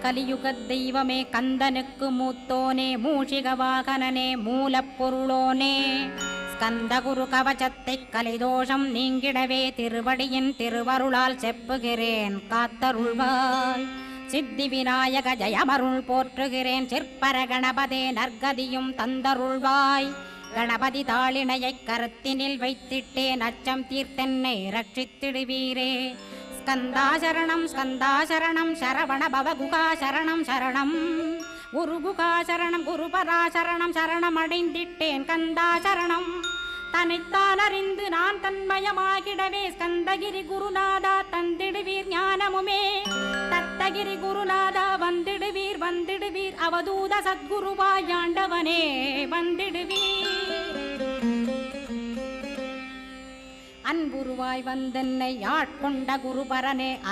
கலியுகத் தெய்வமே கந்தனுக்கு மூத்தோனே மூஷிக வாகனனே மூலப்பொருளோனே ஸ்கந்தகுரு கவசத்தை கலிதோஷம் நீங்கிடவே திருவடியின் திருவருளால் செப்புகிறேன் காத்தருள்வாய். சித்தி விநாயக ஜெயமருள் போற்றுகிறேன் சிற்பர கணபதே நற்கதியும் தந்தருள்வாய். கணபதி தாளிணையைக் கருத்தினில் வைத்திட்டேன் அச்சம் தீர்த்தென்னை ரட்சித்திடுவீரே. ஸ்கந்தாசரணம் ஸ்கந்தாசரணம் சரவண பவகுகாசரணம் சரணம் குருகுகாசரணம் குருபராசரணம் சரணமடைந்திட்டேன் கந்தாசரணம். தன்னைத்தான் அறிந்து நான் தன்மயமாகிடவே ஸ்கந்தகிரி குருநாதா தந்திடுவீர் ஞானமுமே. தத்தகிரி குருநாதா வந்திடுவீர் வந்திடுவீர் அவதூத சத்குருவாயாண்டவனே வந்திடுவீர். அன்புருவாய் வந்தென்னை ஆட்கொண்ட குருபரனே